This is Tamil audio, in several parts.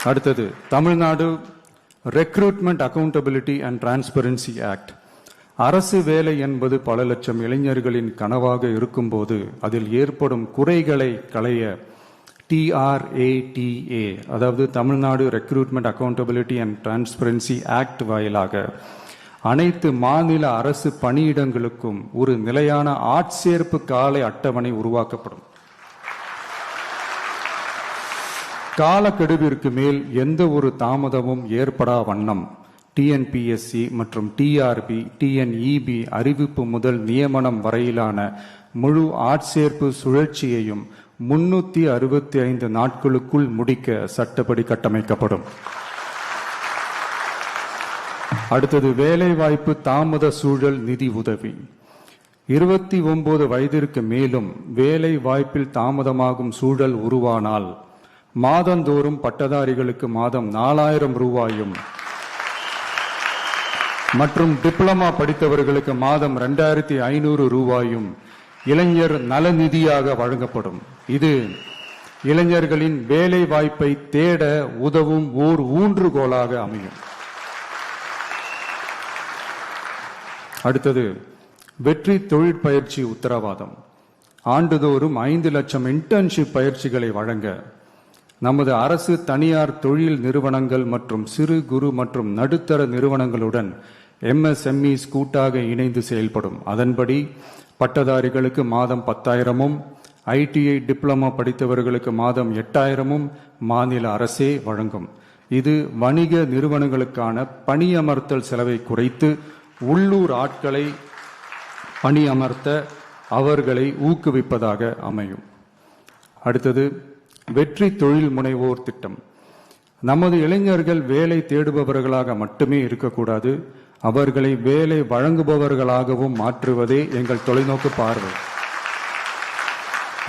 அடுத்தது Tamil Nadu recruitment accountability and transparency act. அரசு வேலை என்பது பல லட்சம் இளைஞர்களின் கனவாக இருக்கும்போது அதில் ஏற்படும் குறைகளை களைய TRATA, அதாவது Tamil Nadu recruitment accountability and transparency act வாயிலாக அனைத்து மாநில அரசு பணியிடங்களுக்கும் ஒரு நிலையான ஆட்சேர்ப்பு கால அட்டவணை உருவாக்கப்படும். காலக்கெடுவிற்கு மேல் எந்த ஒரு தாமதமும் ஏற்படா வண்ணம் TNPSC மற்றும் TRB, TNEB அறிவிப்பு முதல் நியமனம் வரையிலான முழு ஆட்சேர்ப்பு சுழற்சியையும் 365 நாட்களுக்குள் முடிக்க சட்டப்படி கட்டமைக்கப்படும். அடுத்தது வேலைவாய்ப்பு தாமத சூழல் நிதி உதவி. 29 வயதிற்கு மேலும் வேலை வாய்ப்பில் தாமதமாகும் சூழல் உருவானால் மாதந்தோறும் பட்டதாரிகளுக்கு மாதம் 4000 ரூபாயும் மற்றும் டிப்ளமா படித்தவர்களுக்கு மாதம் 2500 ரூபாயும் இளைஞர் நலநிதியாக வழங்கப்படும். இது இளைஞர்களின் வேலை வாய்ப்பை தேட உதவும் ஓர் ஊன்றுகோலாக அமையும். அடுத்தது வெற்றி தொழிற்பயிற்சி உத்தரவாதம். ஆண்டுதோறும் 5 லட்சம் இன்டர்ன்ஷிப் பயிற்சிகளை வழங்க நமது அரசு தனியார் தொழில் நிறுவனங்கள் மற்றும் சிறு குறு மற்றும் நடுத்தர நிறுவனங்களுடன் MSMEs கூட்டாக இணைந்து செயல்படும். அதன்படி பட்டதாரிகளுக்கு மாதம் 10,000-உம் ITI டிப்ளமா படித்தவர்களுக்கு மாதம் 8,000-உம் மாநில அரசே வழங்கும். இது வணிக நிறுவனங்களுக்கான பணியமர்த்தல் செலவை குறைத்து உள்ளூர் ஆட்களை பணியமர்த்த அவர்களை ஊக்குவிப்பதாக அமையும். அடுத்தது வெற்றி தொழில் முனைவோர் திட்டம். நமது இளைஞர்கள் வேலை தேடுபவர்களாக மட்டுமே இருக்கக்கூடாது, அவர்களை வேலை வழங்குபவர்களாகவும் மாற்றுவதே எங்கள் தொலைநோக்கு பார்வை.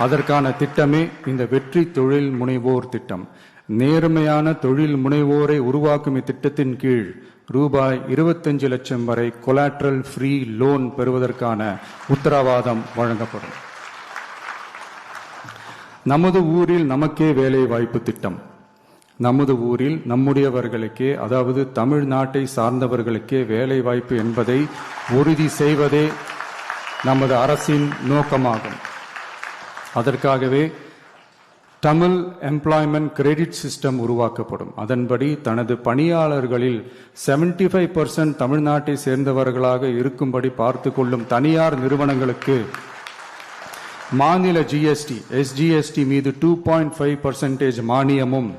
அதற்கான திட்டமே இந்த வெற்றி தொழில் முனைவோர் திட்டம். நேர்மையான தொழில் முனைவோரை உருவாக்கும் இத்திட்டத்தின் கீழ் ரூபாய் 25 லட்சம் வரை கொலாட்ரல் ஃப்ரீ லோன் பெறுவதற்கான உத்தரவாதம் வழங்கப்படும். நமது ஊரில் நமக்கே வேலை வாய்ப்பு திட்டம். நமது ஊரில் நம்முடையவர்களுக்கே, அதாவது தமிழ்நாட்டை சார்ந்தவர்களுக்கே வேலை வாய்ப்பு என்பதை உறுதி செய்வதே நமது அரசின் நோக்கமாகும். அதற்காகவே தமிழ் எம்ப்ளாய்மெண்ட் கிரெடிட் சிஸ்டம் உருவாக்கப்படும். அதன்படி தனது பணியாளர்களில் 75% தமிழ்நாட்டை சேர்ந்தவர்களாக இருக்கும்படி பார்த்து கொள்ளும் தனியார் நிறுவனங்களுக்கு மாநில GST, SGST மீது 2.5% மானியமும்